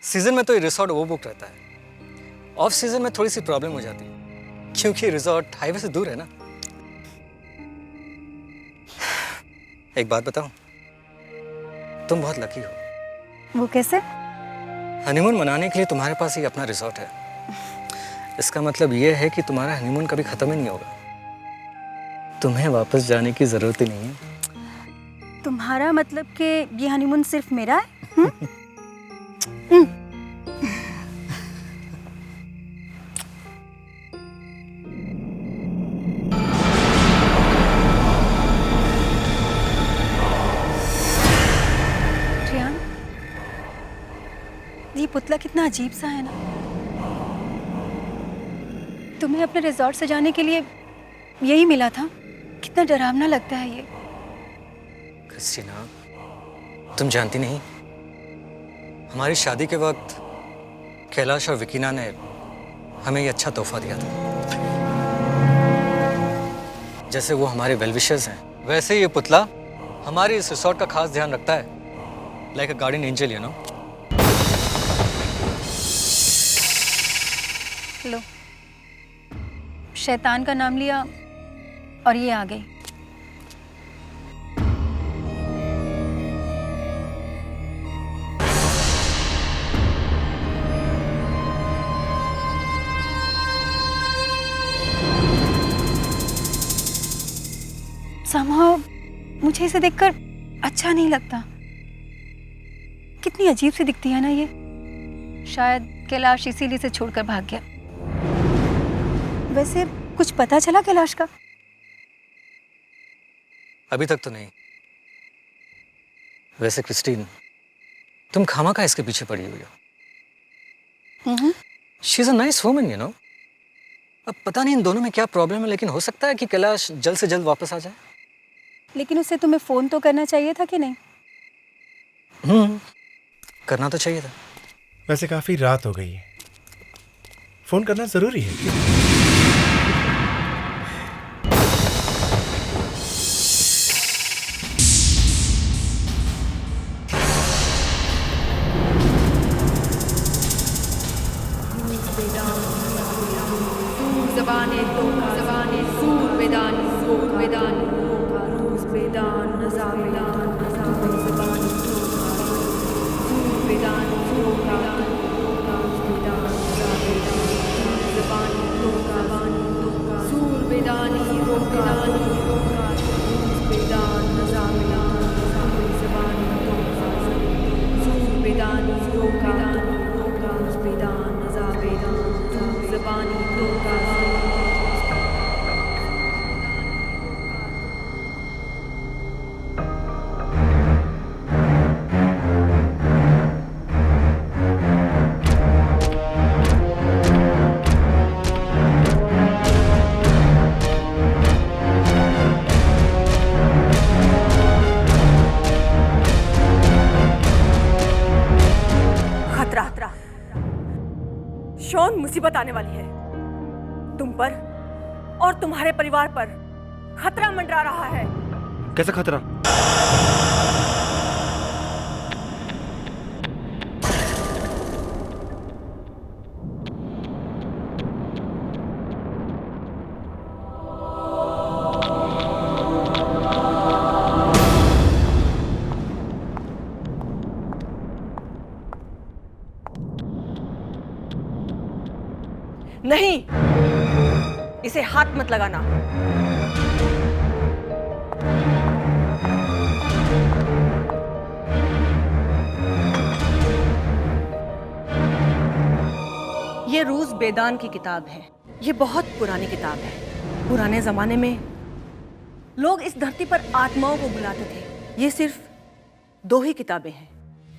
Season में तो ये रिसोर्ट ओवर बुक रहता है, ऑफ सीजन में थोड़ी सी प्रॉब्लम हो जाती है क्योंकि रिसोर्ट हाईवे से दूर है ना। एक बात बताऊं, तुम बहुत लकी हो। वो कैसे? हनीमून मनाने के लिए तुम्हारे पास ही अपना रिसोर्ट है। इसका मतलब ये है कि तुम्हारा हनीमून कभी खत्म ही नहीं होगा। तुम्हें वापस जाने की जरूरत ही नहीं है। तुम्हारा मतलब कि ये हनीमून सिर्फ मेरा है? रियान, ये पुतला कितना अजीब सा है ना। तुम्हें अपने रिजॉर्ट से जाने के लिए यही मिला था? कितना डरावना लगता है ये। क्रिस्टीना, तुम जानती नहीं, हमारी शादी के वक्त कैलाश और विकीना ने हमें ये अच्छा तोहफा दिया था। जैसे वो हमारे वेलविशर्स हैं, वैसे ये पुतला हमारे इस रिसोर्ट का खास ध्यान रखता है, like a guardian angel, you know. लो, शैतान का नाम लिया और ये आ गई। somehow मुझे इसे देखकर अच्छा नहीं लगता। कितनी अजीब सी दिखती है ना ये। शायद कैलाश इसीलिए इसे छोड़कर भाग गया। वैसे कुछ पता चला कैलाश का? अभी तक तो नहीं। वैसे क्रिस्टीन, तुम खामखा इसके पीछे पड़ी हुई हो। She is a nice woman, you know. अब पता नहीं इन दोनों में क्या प्रॉब्लम है, लेकिन हो सकता है कि कैलाश जल्द से जल्द वापस आ जाए। लेकिन उसे तुम्हें फोन तो करना चाहिए था कि नहीं? करना तो चाहिए था। वैसे काफी रात हो गई है, फोन करना जरूरी है। शॉन, मुसीबत आने वाली है। तुम पर और तुम्हारे परिवार पर खतरा मंडरा रहा है। कैसा खतरा? नहीं, इसे हाथ मत लगाना। ये रूस बेदान की किताब है। ये बहुत पुरानी किताब है। पुराने जमाने में लोग इस धरती पर आत्माओं को बुलाते थे। ये सिर्फ दो ही किताबें हैं,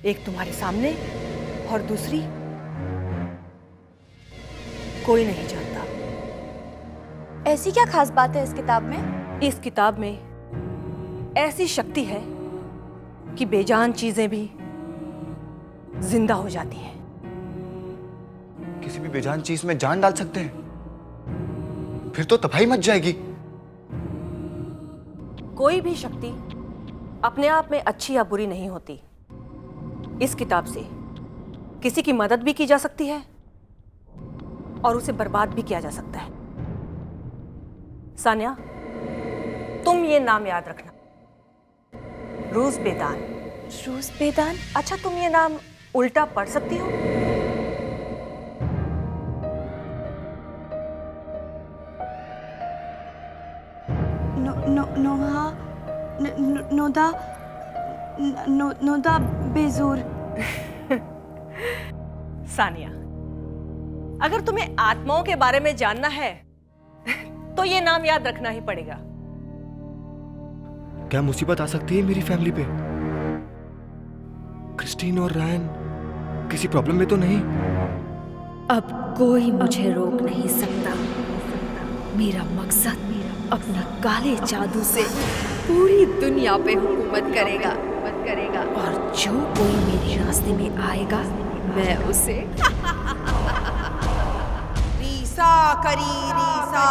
एक तुम्हारे सामने और दूसरी कोई नहीं जानता। ऐसी क्या खास बात है इस किताब में? इस किताब में ऐसी शक्ति है कि बेजान चीजें भी जिंदा हो जाती हैं। किसी भी बेजान चीज में जान डाल सकते हैं? फिर तो तबाही मच जाएगी। कोई भी शक्ति अपने आप में अच्छी या बुरी नहीं होती। इस किताब से किसी की मदद भी की जा सकती है और उसे बर्बाद भी किया जा सकता है। सानिया, तुम ये नाम याद रखना, रूज बेदान। रूज बेदान? अच्छा, तुम ये नाम उल्टा पढ़ सकती हो? नोहा नोदा नोदा बेजूर। सानिया, अगर तुम्हें आत्माओं के बारे में जानना है तो ये नाम याद रखना ही पड़ेगा। क्या मुसीबत आ सकती है मेरी फैमिली पे? क्रिस्टीन और रायन किसी प्रॉब्लम में तो नहीं? अब कोई मुझे रोक नहीं सकता। मेरा मकसद अपना काले जादू से पूरी दुनिया पे हुकूमत करेगा और जो कोई मेरे रास्ते में आएगा मैं उसे रीसा करी रीसा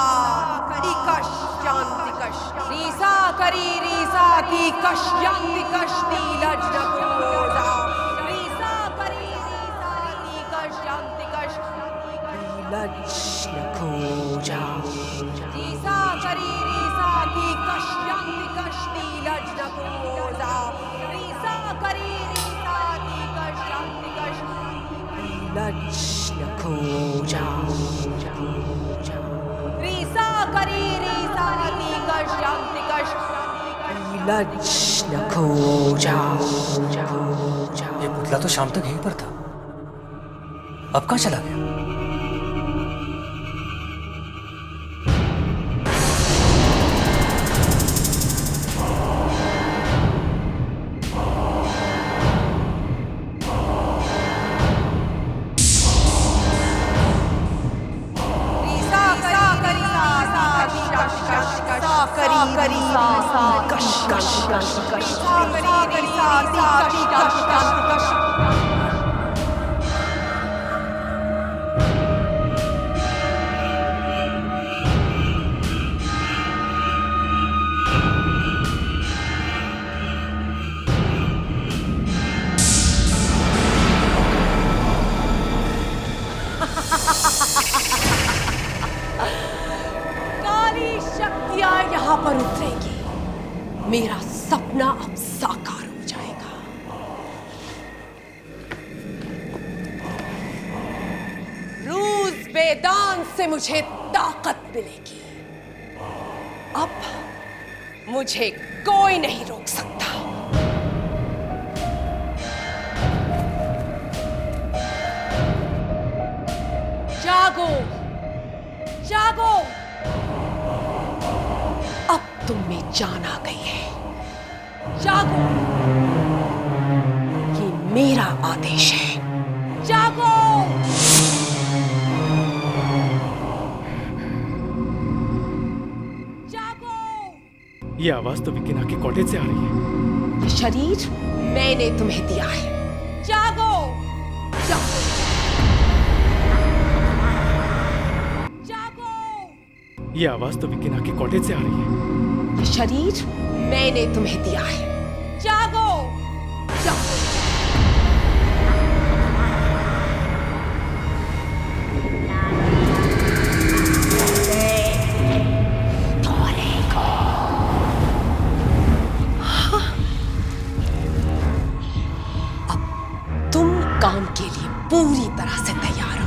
तिकश शांतिकश, रीसा करी रीसा तिकश शांतिकश नीलज नकोजा, रीसा करी रीसा तिकश शांतिकश नीलज नकोजा, रीसा करी रीसा तिकश शांतिकश नीलज नकोजा, रीसा करी रीसा तिकश शांतिकश नीलज नकोजा, रीसा करी रीसा तिकश शांतिकश नीलज नकोजा। ये पुतला तो शाम तक यहीं पर था, अब कहाँ चला गया? काली शक्तियां यहाँ पर उतरेगी, मेरा सपना अब साकार हो जाएगा। रूज बेदान से मुझे ताकत मिलेगी। अब मुझे कोई नहीं रोक सकता। जागो, जागो, अब तुम में जान आ गई है। जागो, ये मेरा आदेश है। जागो। जागो। ये आवाज तो विकिना के कॉटेज से आ रही है। ये शरीर मैंने तुम्हें दिया है। जागो, जागो, जागो। ये आवाज तो विकिना के कॉटेज से आ रही है। ये शरीर मैंने तुम्हें दिया है। जागो, जागो। तुम काम के लिए पूरी तरह से तैयार हो।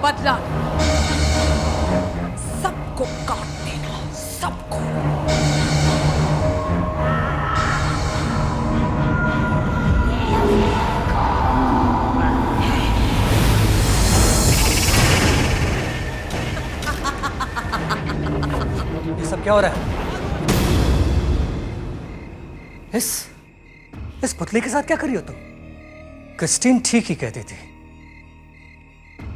बदला सबको काट देना, सबको। ये सब क्या हो रहा है? इस पुतले के साथ क्या करी हो तुम? क्रिस्टीन ठीक ही कहती थी,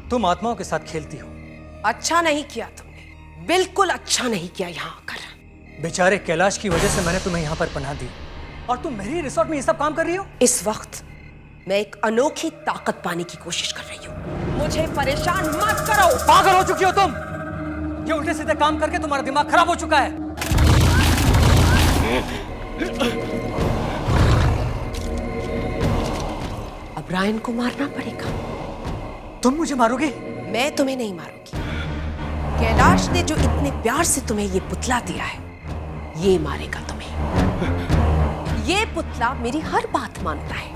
तुम आत्माओं के साथ खेलती हो। अच्छा नहीं किया तुमने, बिल्कुल अच्छा नहीं किया यहाँ आकर। बेचारे कैलाश की वजह से मैंने तुम्हें यहाँ पर पनाह दी और तुम मेरी रिसोर्ट में ये सब काम कर रही हो। इस वक्त मैं एक अनोखी ताकत पाने की कोशिश कर रही हूँ। मुझे परेशान मत करो। पागल हो चुकी हो तुम। ये उल्टे सीधे काम करके तुम्हारा दिमाग खराब हो चुका है। अब रायन को मारना पड़ेगा। तुम मुझे मारोगी? मैं तुम्हें नहीं मारूंगी। कैलाश ने जो इतने प्यार से तुम्हें ये पुतला दिया है, ये मारेगा तुम्हें। ये पुतला मेरी हर बात मानता है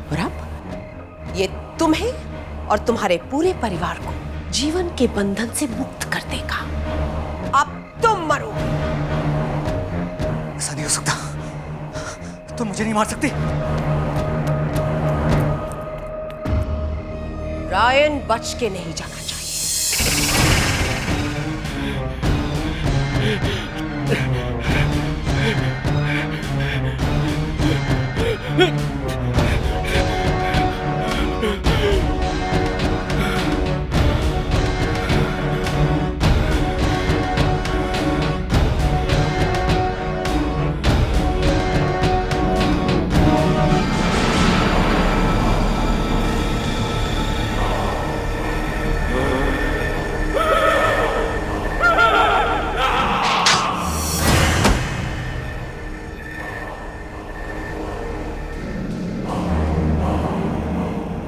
और अब ये तुम्हें और तुम्हारे पूरे परिवार को जीवन के बंधन से मुक्त कर देगा। अब तुम मरो। ऐसा नहीं हो सकता। तुम मुझे नहीं मार सकती। रायन बच के नहीं जाना चाहिए।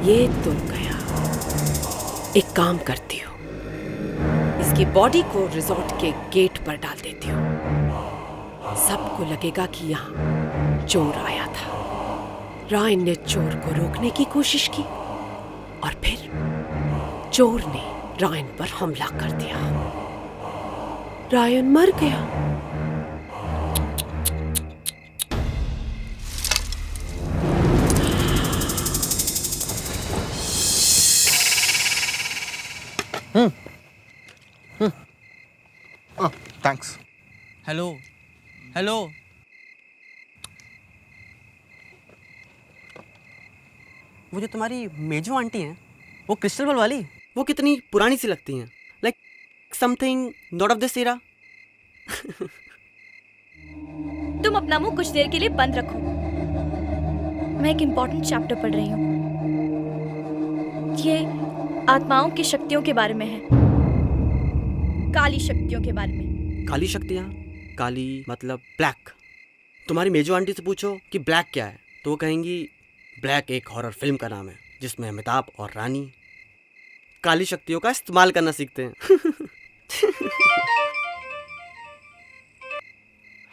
ये तो गया। एक काम करती हूँ, इसकी बॉडी को रिजॉर्ट के गेट पर डाल देती हूँ। सबको लगेगा कि यहाँ चोर आया था। रायन ने चोर को रोकने की कोशिश की और फिर चोर ने रायन पर हमला कर दिया। रायन मर गया। थैंक्स। Hello hello. वो जो तुम्हारी मेजो आंटी हैं, वो क्रिस्टल बॉल वाली, वो कितनी पुरानी सी लगती हैं। Like something not of this era. तुम अपना मुंह कुछ देर के लिए बंद रखो। मैं एक इम्पोर्टेंट चैप्टर पढ़ रही हूँ। ये आत्माओं की शक्तियों के बारे में है, काली शक्तियों के बारे में। काली शक्तियाँ? काली मतलब ब्लैक। तुम्हारी मेजो आंटी से पूछो कि ब्लैक क्या है, तो वो कहेंगी ब्लैक एक हॉरर फिल्म का नाम है जिसमें अमिताभ और रानी काली शक्तियों का इस्तेमाल करना सीखते हैं।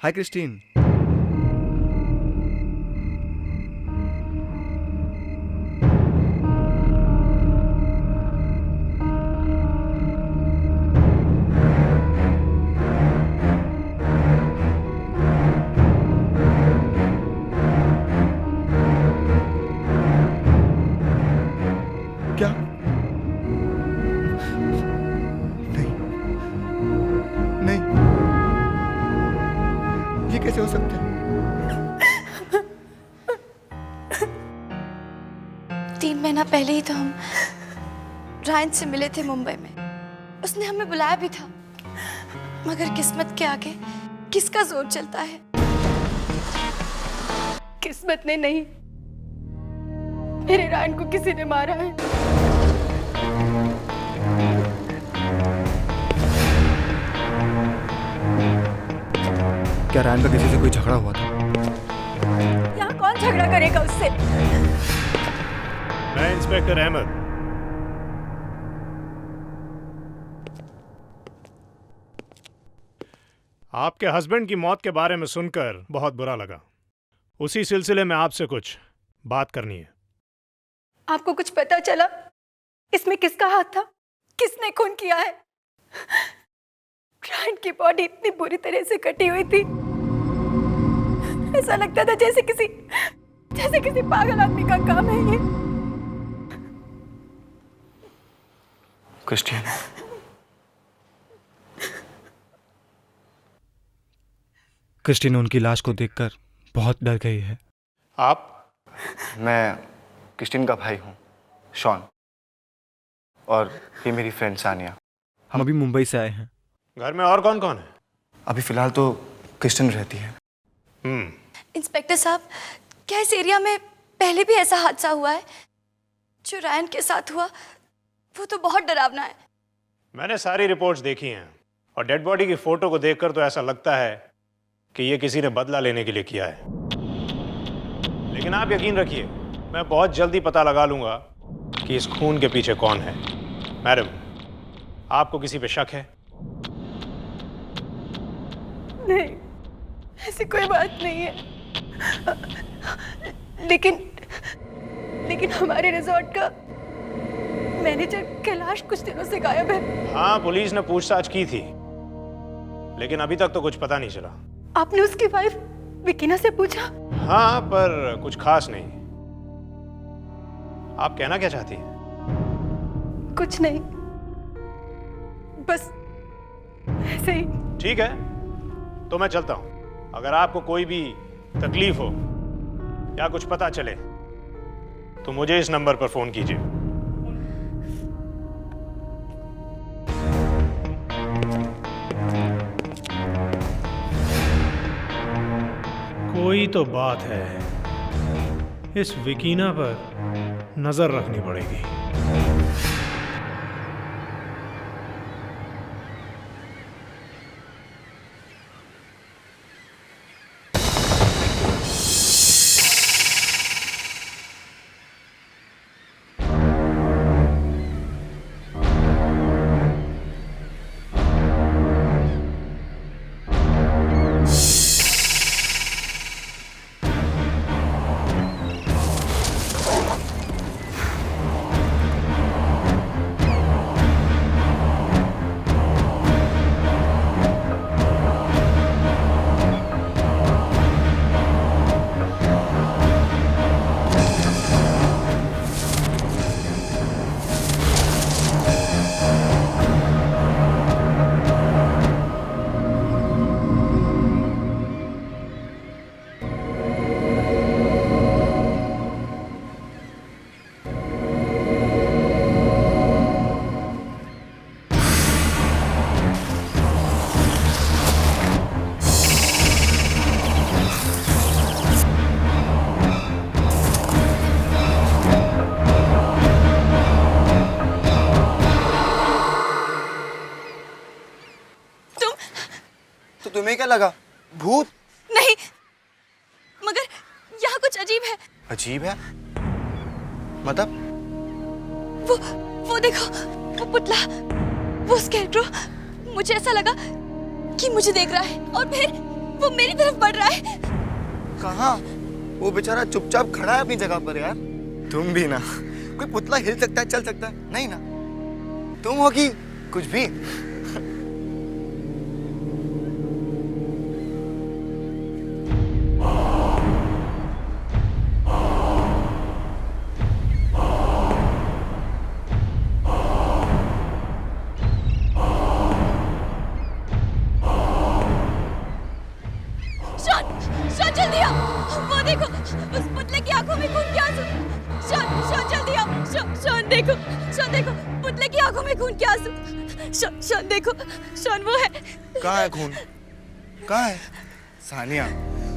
हाय क्रिस्टीन। क्या? नहीं, नहीं, ये कैसे हो सकता है? 3 महीना पहले ही तो हम रायन से मिले थे मुंबई में। उसने हमें बुलाया भी था, मगर किस्मत के आगे किसका जोर चलता है। किस्मत ने नहीं, मेरे रायन को किसी ने मारा है। क्या रायन का किसी से कोई झगड़ा हुआ था? यहाँ कौन झगड़ा करेगा उससे? मैं इंस्पेक्टर अहमद। आपके हस्बैंड की मौत के बारे में सुनकर बहुत बुरा लगा। उसी सिलसिले में आपसे कुछ बात करनी है। आपको कुछ पता चला इसमें किसका हाथ था? किसने खून किया है? रायन की बॉडी इतनी बुरी तरह से कटी हुई थी, ऐसा लगता था जैसे किसी पागल आदमी का काम है ये। क्रिस्टीन, क्रिस्टीन उनकी लाश को देखकर बहुत डर गई है। आप? मैं क्रिस्टीन का भाई हूँ, शॉन, और ये मेरी फ्रेंड सानिया। हम अभी मुंबई से आए हैं। घर में और कौन कौन है? अभी फिलहाल तो क्रिस्टीन रहती है। इंस्पेक्टर साहब, क्या इस एरिया में पहले भी ऐसा हादसा हुआ है। जो रायन के साथ हुआ वो तो बहुत डरावना है। मैंने सारी रिपोर्ट्स देखी हैं और डेड बॉडी की फोटो को देखकर तो ऐसा लगता है कि ये किसी ने बदला लेने के लिए किया है। लेकिन आप यकीन रखिए, मैं बहुत जल्दी पता लगा लूंगा कि इस खून के पीछे कौन है। मैडम, आपको किसी पे शक है? नहीं, ऐसी कोई बात नहीं है। लेकिन हमारे रिजॉर्ट का मैनेजर कैलाश कुछ दिनों से गायब है। हाँ, पुलिस ने पूछताछ की थी, लेकिन अभी तक तो कुछ पता नहीं चला। आपने उसकी वाइफ विकीना से पूछा? हाँ, पर कुछ खास नहीं। आप कहना क्या चाहती हैं? कुछ नहीं, बस ऐसे ही। ठीक है, तो मैं चलता हूं। अगर आपको कोई भी तकलीफ हो या कुछ पता चले तो मुझे इस नंबर पर फोन कीजिए। कोई तो बात है, इस विकीना पर नजर रखनी पड़ेगी। तुम्हें क्या लगा? भूत? नहीं, मगर यहाँ कुछ अजीब है। अजीब है? मतलब? वो देखो, वो पुतला, वो स्केल्ट्रो। मुझे ऐसा लगा कि मुझे देख रहा है और फिर वो मेरी तरफ बढ़ रहा है। कहाँ? वो बेचारा चुपचाप खड़ा है अपनी जगह पर यार। तुम भी ना, कोई पुतला हिल सकता है, चल सकता है, नहीं ना? तुम हो कि कुछ भी? शॉन देखो, शॉन वो है। कहाँ है खून? कहाँ है? सानिया,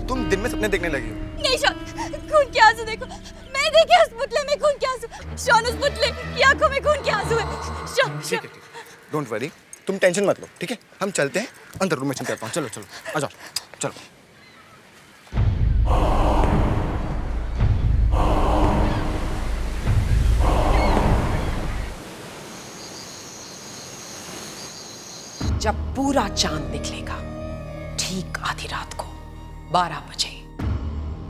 तुम दिन में सपने देखने लगी हो। नहीं शॉन, खून के आंसू देखो। मैं देखे उस पुतले में खून के आंसू। शॉन, उस पुतले की आंखों में खून के आंसू है। शॉन, ठीक है, डोंट वरी, तुम टेंशन मत लो, ठीक है? हम चलते हैं अंदर, रूम में चलते हैं। चलो चलो, आ जाओ, चलो। जब पूरा चांद निकलेगा, ठीक आधी रात को 12 बजे,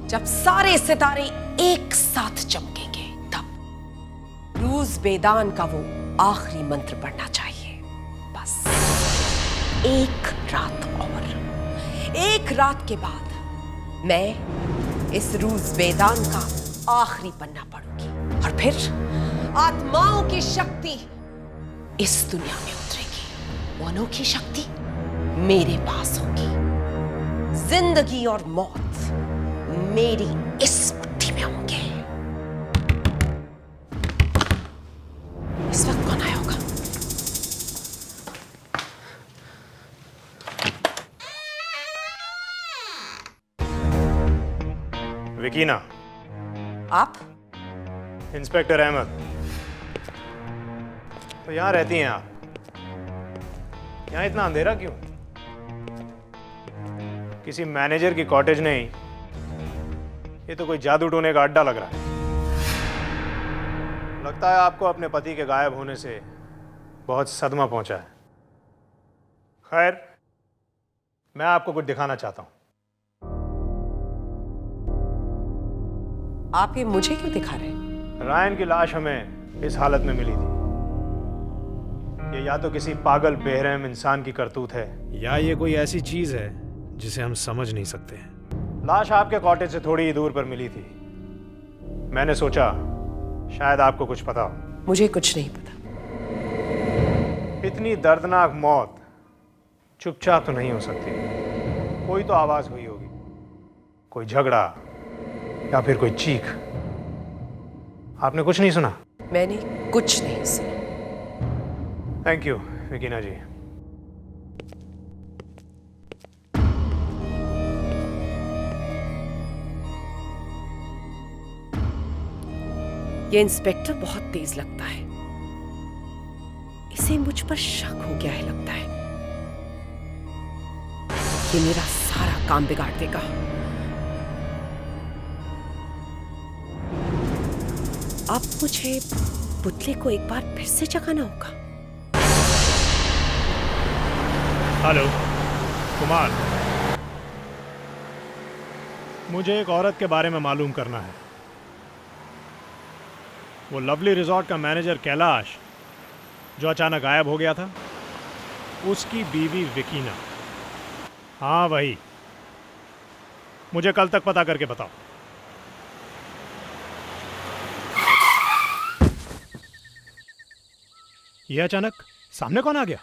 जब सारे सितारे एक साथ चमकेंगे, तब रूज बेदान का वो आखिरी मंत्र पढ़ना चाहिए। बस एक रात और, एक रात के बाद मैं इस रूज बेदान का आखिरी पन्ना पढ़ूंगी और फिर आत्माओं की शक्ति इस दुनिया में उतरेगी। मनों की शक्ति मेरे पास होगी। जिंदगी और मौत मेरी इस बुद्धि में होंगे। इस वक्त कौन आया होगा? विकीना, आप? इंस्पेक्टर अहमद। तो यहाँ रहती हैं आप? यहाँ इतना अंधेरा क्यों? किसी मैनेजर की कॉटेज नहीं, ये तो कोई जादू टोने का अड्डा लग रहा है। लगता है आपको अपने पति के गायब होने से बहुत सदमा पहुंचा है। खैर, मैं आपको कुछ दिखाना चाहता हूं। आप ये मुझे क्यों दिखा रहे हैं? रायन की लाश हमें इस हालत में मिली थी। ये या तो किसी पागल बेरहम इंसान की करतूत है, या ये कोई ऐसी चीज है जिसे हम समझ नहीं सकते हैं। लाश आपके कॉटेज से थोड़ी ही दूर पर मिली थी। मैंने सोचा शायद आपको कुछ पता हो। मुझे कुछ नहीं पता। इतनी दर्दनाक मौत चुपचाप तो नहीं हो सकती। कोई तो आवाज हुई होगी, कोई झगड़ा या फिर कोई चीख। आपने कुछ नहीं सुना? मैंने कुछ नहीं सुना। थैंक यू विकीना जी। ये इंस्पेक्टर बहुत तेज लगता है। इसे मुझ पर शक हो गया है लगता है। ये मेरा सारा काम बिगाड़ देगा। अब मुझे पुतले को एक बार फिर से जगाना होगा। हेलो कुमार, मुझे एक औरत के बारे में मालूम करना है। वो लवली रिजॉर्ट का मैनेजर कैलाश जो अचानक गायब हो गया था, उसकी बीवी विकीना। हाँ वही। मुझे कल तक पता करके बताओ। ये अचानक सामने कौन आ गया?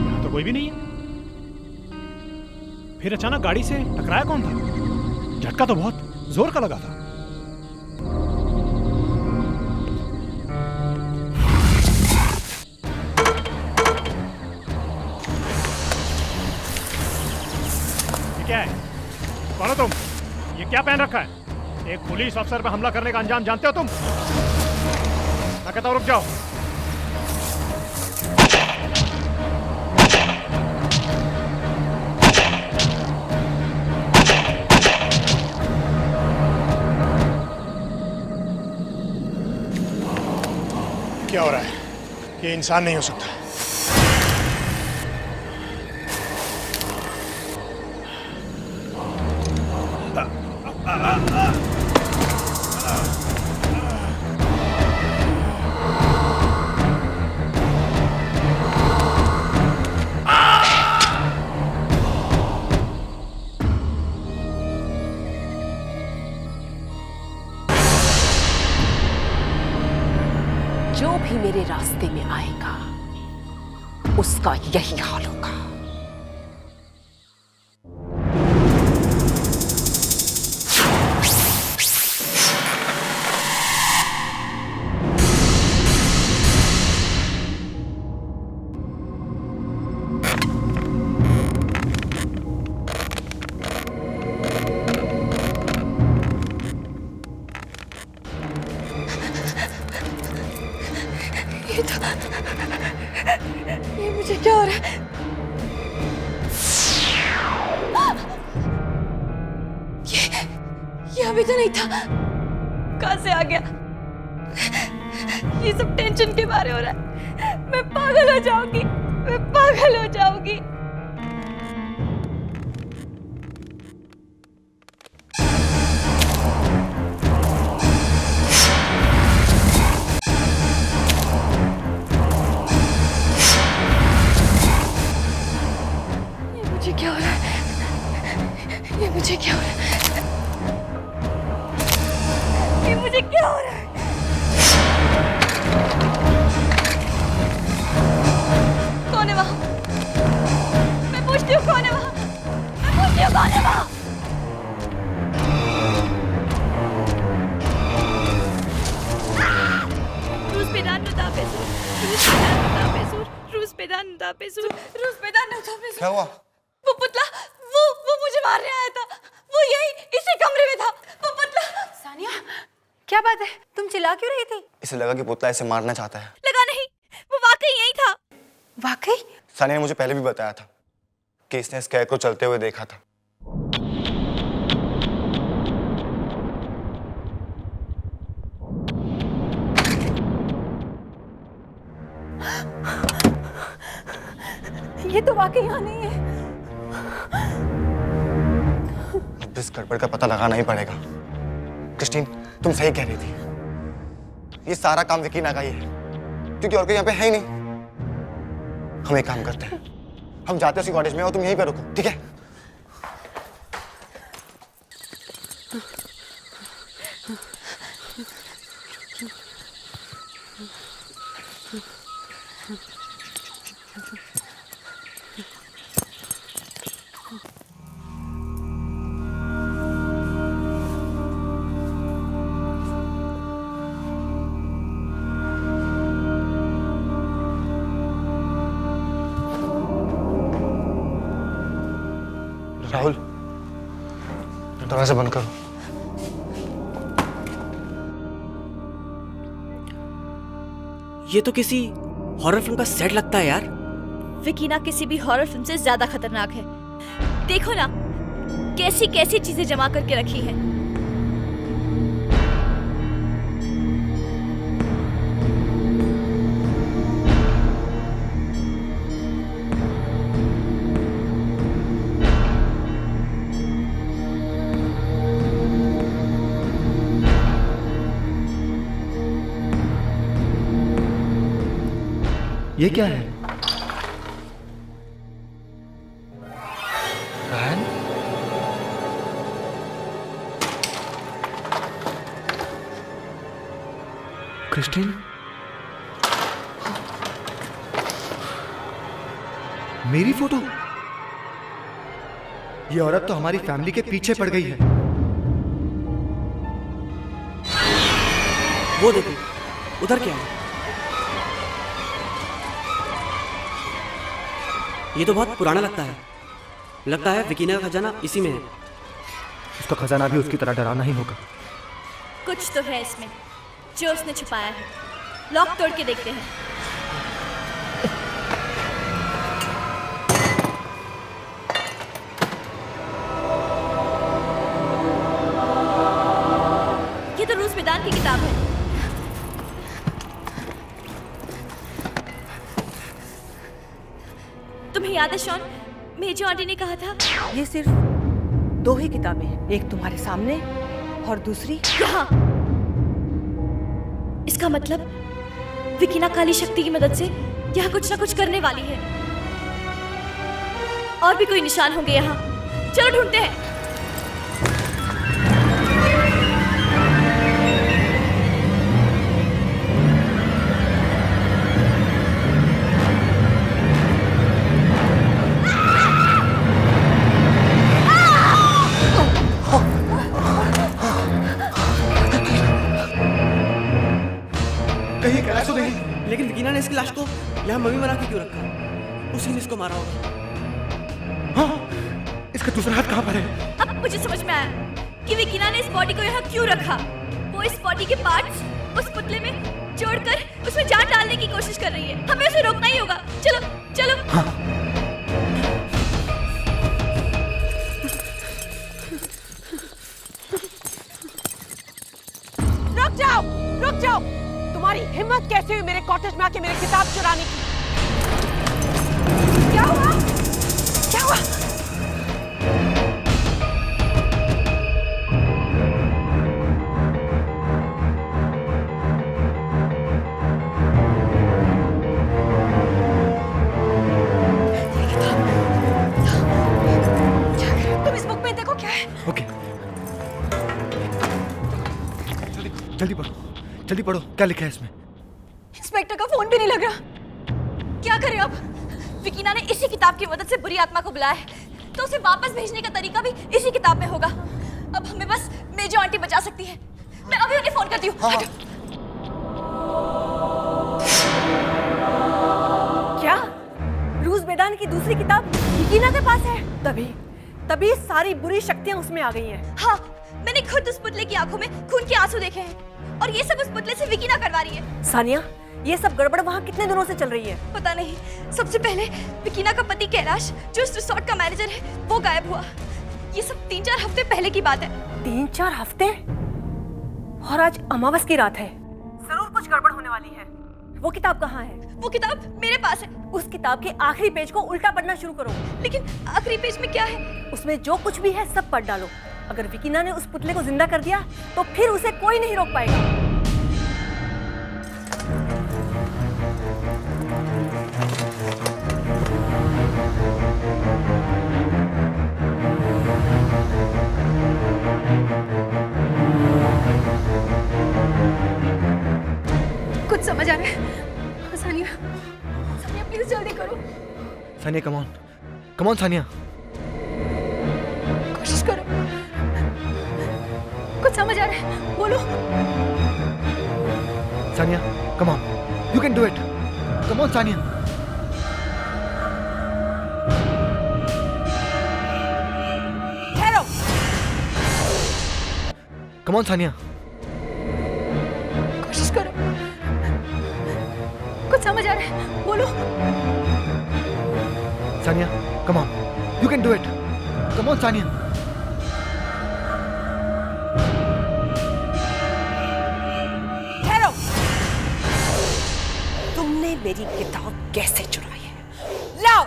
यहां तो कोई भी नहीं है। फिर अचानक गाड़ी से टकराया कौन था? झटका तो बहुत जोर का लगा था। ये क्या है? कौन हो तुम? ये क्या पहन रखा है? एक पुलिस अफसर पे हमला करने का अंजाम जानते हो तुम? मैं कहता हूं रुक जाओ। क्या हो रहा है? ये इंसान नहीं हो सकता। जो भी मेरे रास्ते में आएगा उसका यही हाल होगा। ये मुझे क्या हो रहा है? ये अभी तो नहीं था। कहाँ से आ गया? ये सब टेंशन के बारे हो रहा है। मैं पागल हो जाऊंगी। मैं पागल हो जाऊंगी। मुझे क्या हो रहा है? ये मुझे क्या हो रहा है? ये मुझे क्या हो रहा है? कौन है वहाँ? मैं पूछती हूँ कौन है वहाँ? मैं पूछती हूँ कौन है वहाँ? रूस पेदान नुदापेसुर, रूस पेदान नुदापेसुर, रूस पेदान नुदापेसुर, रूस पेदान नुदापेसुर। क्या हुआ? क्या बात है, तुम चिल्ला क्यों रही थी? इसे लगा कि पुतला इसे मारना चाहता है। लगा नहीं, वो वाकई यही था। वाकई? सानी ने मुझे पहले भी बताया था कि इसने स्कैर को चलते हुए देखा था। ये तो वाकई यहाँ नहीं है। अब इस गड़बड़ का पता लगाना ही पड़ेगा। क्रिस्टीन, तुम सही कह रही थी। ये सारा काम विकीना का ही है, क्योंकि और कोई यहाँ पे है ही नहीं। हम एक काम करते हैं, हम जाते हैं उसी कॉटेज में और तुम यहीं पे रुको, ठीक है? राहुल, दरवाजा बंद करो। ये तो किसी हॉरर फिल्म का सेट लगता है यार। विकीना किसी भी हॉरर फिल्म से ज्यादा खतरनाक है। देखो ना, कैसी कैसी चीजें जमा करके रखी है। ये क्या है? रायन? क्रिस्टीन? मेरी फोटो? ये औरत तो हमारी फैमिली के पीछे पड़ गई है। वो देखो, उधर क्या है? ये तो बहुत पुराना लगता है। लगता है विकीना का खजाना इसी में है। उसका खजाना भी उसकी तरह डरावना ही होगा। कुछ तो है इसमें जो उसने छुपाया है। लॉक तोड़ के देखते हैं। ये तो रूस मैदान की किताब है। तुम्हें याद है शॉन, मेजो आंटी ने कहा था ये सिर्फ 2 ही किताबें हैं, एक तुम्हारे सामने और दूसरी यहाँ। इसका मतलब विकीना काली शक्ति की मदद से यहाँ कुछ ना कुछ करने वाली है। और भी कोई निशान होंगे यहाँ। चलो ढूंढते हैं। कहीं कैलाश तो नहीं? लेकिन विकीना ने इसकी लाश को यहाँ मम्मी बना के क्यों रखा? उसी ने इसको मारा होगा। हाँ, इसका दूसरा हाथ कहाँ पर है? अब मुझे समझ में आया कि विकीना ने इस बॉडी को यहाँ क्यों रखा। वो इस बॉडी के पार्ट्स उस पुतले में जोड़कर उसमें जान डालने की कोशिश कर रही है। हमें उसे रोकना ही होगा। चलो चलो। रुक जाओ। तुम्हारी हिम्मत कैसे हुई मेरे कॉटेज में आके मेरी किताब चुराने की? क्या हुआ? क्या हुआ? तुम इस बुक में देखो क्या है। ओके, जल्दी पढ़ो क्या लिखा है इसमें। इंस्पेक्टर का फोन भी नहीं लग रहा। क्या करें अब? विकीना ने इसी किताब की मदद से बुरी आत्मा को बुलाया है, तो उसे वापस भेजने का तरीका भी इसी किताब में होगा। अब हमें बस मेजो आंटी बचा सकती है। मैं अभी उन्हें फोन करती हूँ। क्या रूस मैदान की दूसरी किताब विकीना के पास है? तभी सारी बुरी शक्तियां उसमें आ गई हैं। हाँ, मैंने खुद उस पुतले की आंखों में खून के आंसू देखे हैं और ये सब उस पुतले से विकीना करवा रही है। सानिया, ये सब गड़बड़ वहाँ कितने दिनों से चल रही है? पता नहीं, सबसे पहले विकीना का पति कैलाश जो इस रिसोर्ट का मैनेजर है वो गायब हुआ। ये सब 3-4 हफ्ते पहले की बात है। 3-4 हफ्ते? और आज अमावस की रात है, जरूर कुछ गड़बड़ होने वाली है। वो किताब कहाँ है? वो किताब मेरे पास है। उस किताब के आखिरी पेज को उल्टा पढ़ना शुरू करो। लेकिन आखिरी पेज में क्या है? उसमें जो कुछ भी है सब पढ़ डालो। अगर विकीना ने उस पुतले को जिंदा कर दिया तो फिर उसे कोई नहीं रोक पाएगा। कुछ समझ आ रहा है? सानिया, सानिया प्लीज जल्दी करो। Sania come on Sania. कोशिश करो। कुछ समझ आ रहा है, बोलो। Sania come on, you can do it. Come on Sania. ठहरो। Come on Sania. कोशिश करो। कुछ समझ आ रहा है, बोलो। Sania come on, you can do it. Come on Sania. ठहरो। तुमने मेरी किताब कैसे चुराई है? लाओ,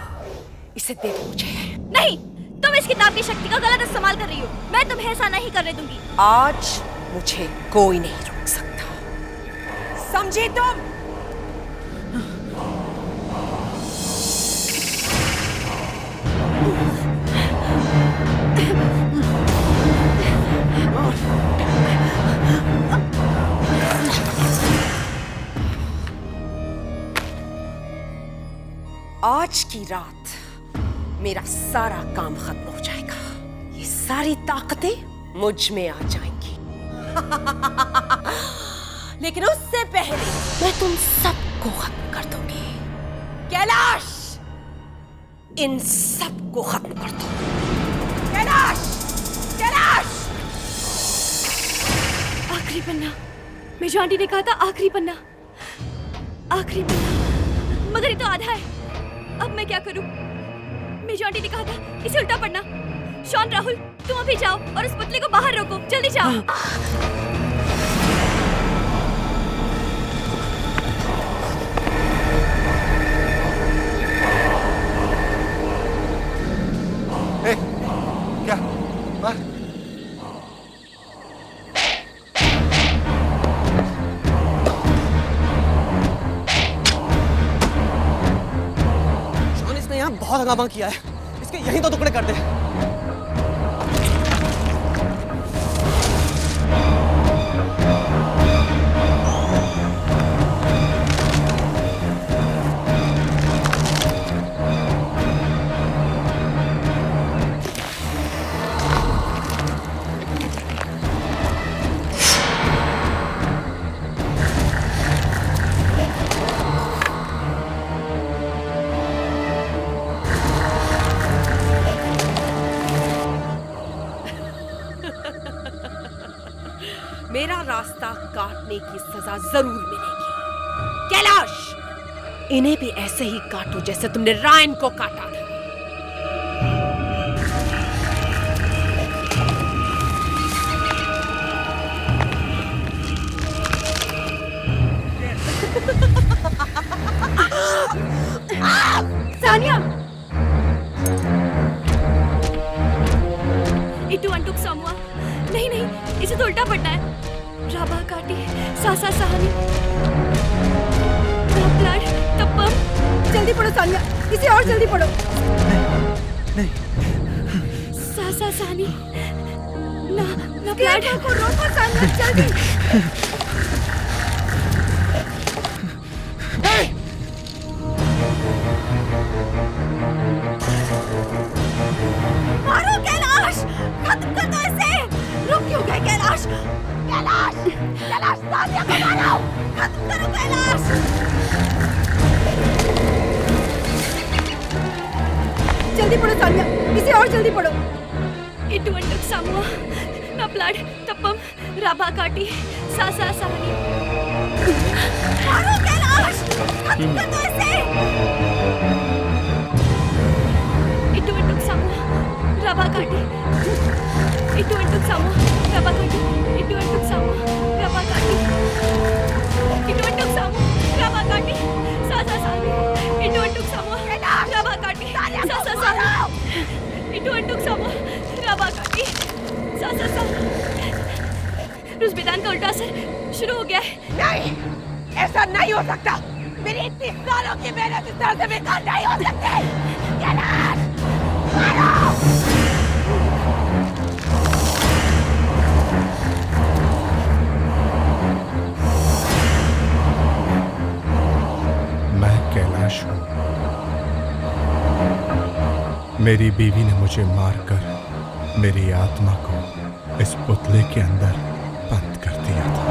इसे दे दो मुझे। नहीं, तुम इस किताब की शक्ति का गलत इस्तेमाल कर रही हो। मैं तुम्हें ऐसा नहीं करने दूंगी। आज मुझे कोई नहीं रोक सकता, समझी तुम? आज की रात मेरा सारा काम खत्म हो जाएगा। ये सारी ताकतें मुझ में आ जाएंगी। लेकिन उससे पहले मैं तुम सबको खत्म कर दूंगी। कैलाश, इन सबको खत्म कर दो। कैलाश, कैलाश। आखिरी पन्ना, मेजो आंटी ने कहा था आखिरी पन्ना, आखिरी पन्ना, मगर ये तो आधा है। अब मैं क्या करूं? मेजो आंटी ने कहा था इसे उल्टा पढ़ना। शॉन, राहुल, तुम अभी जाओ और उस पुतले को बाहर रोको। जल्दी जाओ। ए, क्या मार? शॉन, इसने यहाँ बहुत हंगामा किया है। इसके यहीं तो टुकड़े कर दे। मेरा रास्ता काटने की सजा जरूर मिलेगी। कैलाश, इन्हें भी ऐसे ही काटो जैसे तुमने रायन को काटा था। सानिया, इटू अंटुक सामुआ। नहीं नहीं, इसे तो उल्टा पढ़ना है। राबा काटी सासा सहानी ब्लड तप्पम। जल्दी पढ़ो सानिया, इसे और जल्दी पढ़ो। नहीं। सासा सहानी ना ना ब्लड को रोको सानिया, जल्दी। मारो कैलाश, खत्म कर दो इसे। रुक क्यों गए कैलाश? कैलाश, कैलाश, सानिया को मारो। खत्म करो कैलाश। जल्दी पढ़ो सानिया, इसे और जल्दी पढ़ो। इटू अंटुक सामुआ प्लाड तप्पम राभा काटी सासा सानी। मारो कैलाश, खत्म कर दो इसे। इटू इटू सामू राभा काटी, इटू इटू सामू राभा काटी, इटू इटू सामू राभा काटी, इटू इटू सामू राभा काटी सासा सानी, इटू इटू सामू राभा काटी सासा सानी, इटू इटू सामू राभा काटी सासा सानी। रुज़बेदान का उल्टा असर शुरू हो गया है। नहीं, ऐसा नहीं हो सकता। मेरी इतनी सालों की मेहनत इस तरह से बेकार नहीं हो सकती। कैलाश, मारो। मैं कैलाश हूँ। मेरी बीवी ने मुझे मारकर मेरी आत्मा को इस पुतले के अंदर बंद कर दिया था।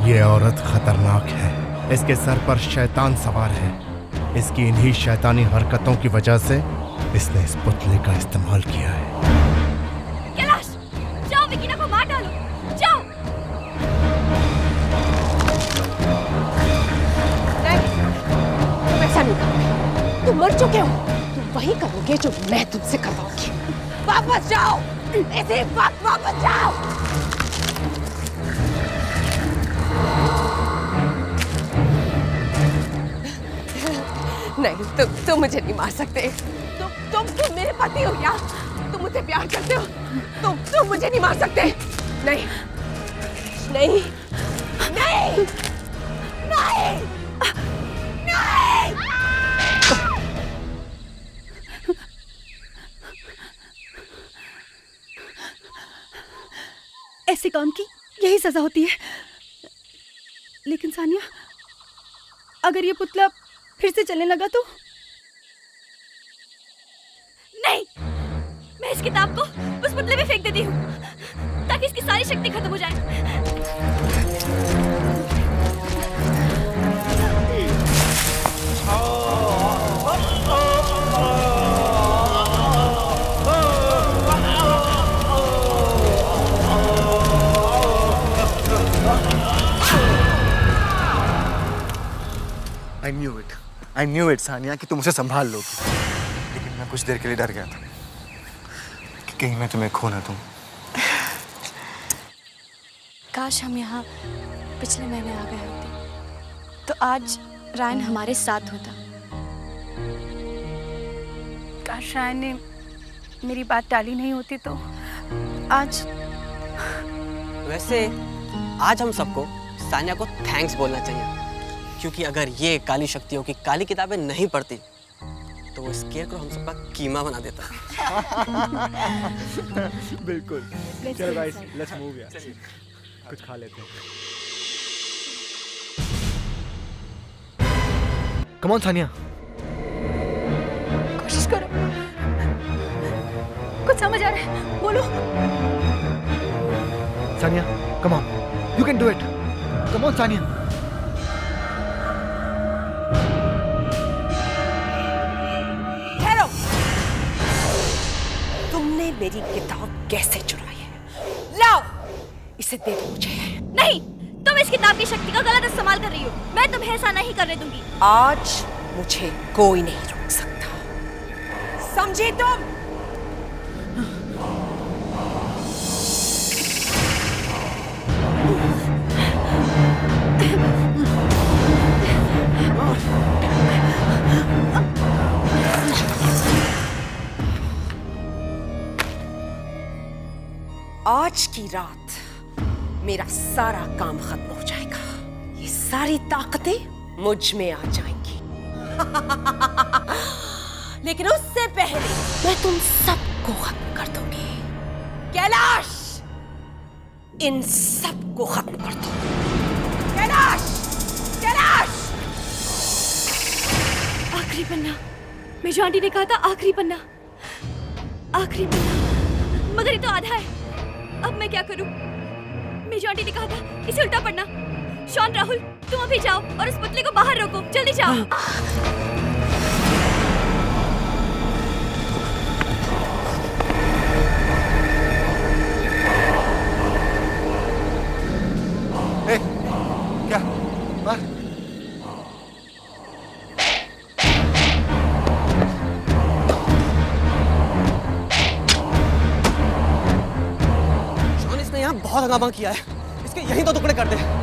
ये औरत खतरनाक है। इसके सर पर शैतान सवार है। इसकी इन्हीं शैतानी हरकतों की वजह से इसने इस पुतले का इस्तेमाल किया है। कैलाश, जाओ विकीना को मार डालो, जाओ। नहीं, तुम ऐसा नहीं करोगे। तुम मर चुके हो। तुम वही करोगे जो मैं तुमसे करवाऊंगी। वापस जाओ, इसी वक्त वापस जाओ। नहीं, तुम मुझे नहीं मार सकते। तुम मेरे पति हो क्या? तुम मुझसे प्यार करते हो। तुम मुझे नहीं मार सकते। नहीं, नहीं, नहीं, नहीं, नहीं। ऐसे काम की यही सजा होती है। लेकिन सानिया, अगर ये पुतला फिर से चलने लगा तो? नहीं, मैं इस किताब को उस पुतले में फेंक देती हूँ ताकि इसकी सारी शक्ति खत्म हो जाए। I knew it, सानिया, कि तुम उसे संभाल लोगी। लेकिन मैं कुछ देर के लिए डर गया था कि कहीं मैं तुम्हें खो ना दूं। काश हम यहाँ पिछले महीने आ गए होते तो आज रायन हमारे साथ होता। काश रायन ने मेरी बात टाली नहीं होती तो आज। वैसे आज हम सबको सानिया को थैंक्स बोलना चाहिए, क्योंकि अगर ये काली शक्तियों की काली किताबें नहीं पढ़ती तो वो स्केयरक्रॉ हम सबका कीमा बना देता। बिल्कुल। चलो गाइस, लेट्स मूव यार। कुछ खा लेते हैं। कम ऑन सानिया। कोशिश करो, कुछ समझ आ रहा है, बोलो। Sania, come on, you can do it. Come on Sania. तुमने मेरी किताब कैसे चुराई है? लाओ, इसे दे दो मुझे। नहीं, तुम इस किताब की शक्ति का गलत इस्तेमाल कर रही हो। मैं तुम्हें ऐसा नहीं करने दूंगी। आज मुझे कोई नहीं रोक सकता, समझी तुम? आज की रात मेरा सारा काम खत्म हो जाएगा। ये सारी ताकतें मुझ में आ जाएंगी। लेकिन उससे पहले मैं तुम सबको खत्म कर दूंगी। कैलाश, इन सबको खत्म कर दो। कैलाश, कैलाश। आखिरी पन्ना, मेजो आंटी ने कहा था आखिरी पन्ना, आखिरी पन्ना, मगर ये तो आधा है। अब मैं क्या करूं? मेजो आंटी ने कहा था इसे उल्टा पढ़ना। शॉन, राहुल, तुम अभी जाओ और उस पुतले को बाहर रोको। जल्दी जाओ। यहाँ बहुत हंगामा किया है, इसके यहीं तो टुकड़े कर दे।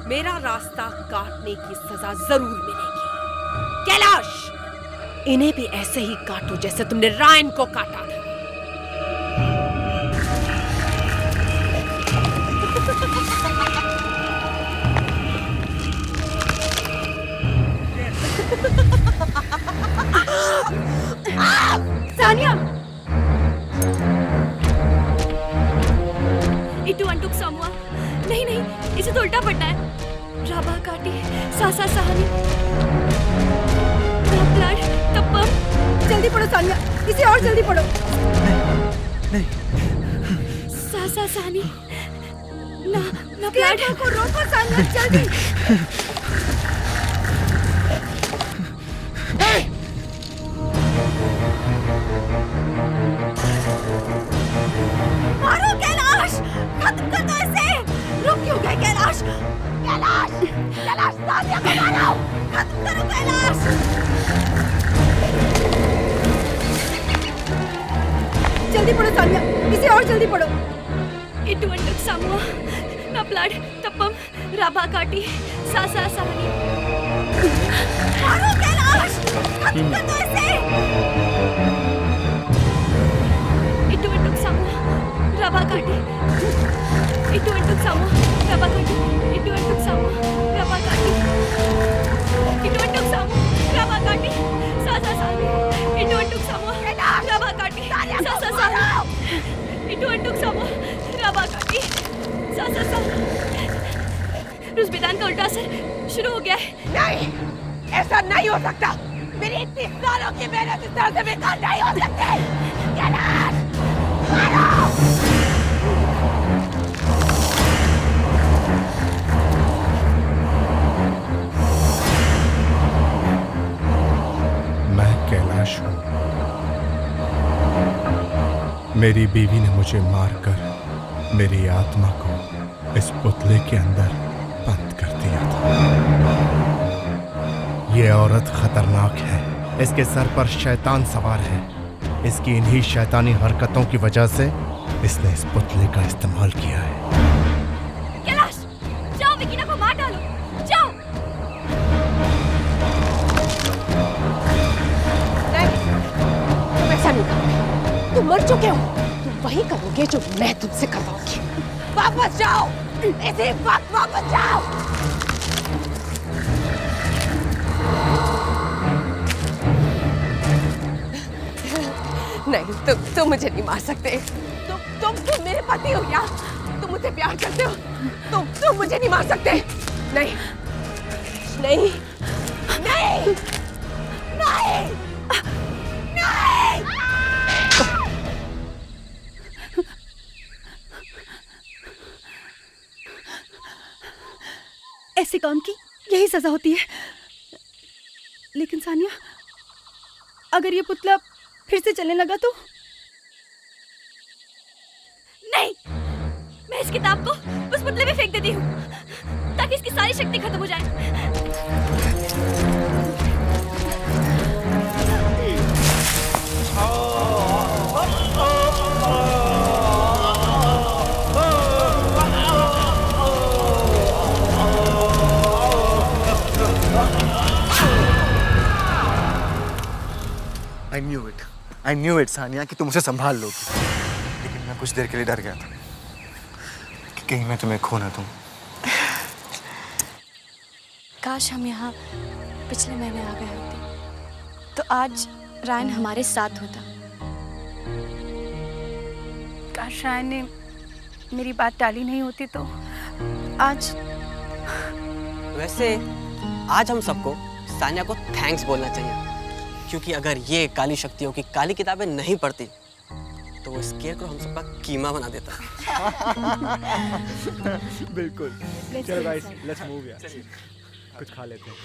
मेरा रास्ता काटने की सजा जरूर मिलेगी। कैलाश, इन्हें भी ऐसे ही काटो जैसे तुमने रायन को काटा था। सानिया, इटू अंटुक सामुआ। नहीं नहीं, इसे तो उल्टा पड़ना है। राबा काटी सासा सहानी ब्लड तप्पम। जल्दी पढ़ो सानिया, इसे और जल्दी पढ़ो। नहीं। सासा सहानी ना ना ब्लड को रोको सानिया, जल्दी। मारो कैलाश, खत्म कर दो इसे। रुक क्यों गए कैलाश? कैलाश, कैलाश सानिया को मारो, खत्म करो कैलाश। जल्दी पढ़ो सानिया, इसे और जल्दी पढ़ो। इटू अंटुक सामुआ ना ब्लड तप्पम राबा काटी सासा सहानी। मारो कैलाश, खत्म कर दो इसे। इटू अंटुक सामुआ राबा काटी, इटू अंटुक सामुआ राबा काटी, इटू अंटुक सामुआ राबा काटी, इटू अंटुक सामुआ राबा काटी सासा सहानी, इटू अंटुक सामुआ राबा काटी सासा सहानी, इटू अंटुक सामुआ राबा काटी सासा सहानी। रुज़बेदान का उल्टा असर शुरू हो गया है। नहीं, ऐसा नहीं हो सकता। मेरी इतनी सालों की मेहनत इस तरह से बेकार नहीं हो सकती। कैलाश, मारो। मैं कैलाश हूँ। मेरी बीवी ने मुझे मारकर मेरी आत्मा को इस पुतले के अंदर बंद कर दिया था। ये औरत खतरनाक है। इसके सर पर शैतान सवार है। इसकी इन्हीं शैतानी हरकतों की वजह से इसने इस पुतले का इस्तेमाल किया है। कैलाश, जाओ विकीना को मार डालो, जाओ। नहीं, तुम ऐसा नहीं करोगे। तुम मर चुके हो। तुम वही करोगे जो मैं तुमसे करवाऊंगी। वापस जाओ, इसी वक्त वापस जाओ। नहीं, तुम मुझे नहीं मार सकते। तुम मेरे पति हो या तुम मुझसे प्यार करते हो। तुम मुझे नहीं मार सकते। नहीं, नहीं, नहीं, नहीं, नहीं। ऐसे काम की यही सजा होती है। लेकिन सानिया, अगर ये पुतला फिर से चलने लगा तो? नहीं, मैं इस किताब को उस पुतले में फेंक देती हूँ ताकि इसकी सारी शक्ति खत्म हो जाए। I knew it, सानिया, कि तुम उसे संभाल लोगी। लेकिन मैं कुछ देर के लिए डर गया था कि कहीं मैं तुम्हें खो ना दूं। काश हम यहाँ पिछले महीने आ गए होते तो आज रायन हमारे साथ होता। काश रायन ने मेरी बात टाली नहीं होती तो आज। वैसे आज हम सबको सानिया को थैंक्स बोलना चाहिए। क्योंकि अगर ये काली शक्तियों की काली किताबें नहीं पढ़ती तो वो स्केयरक्रॉ हम सबका कीमा बना देता। बिल्कुल। चलो गाइस, लेट्स मूव यार। कुछ खा लेते हैं।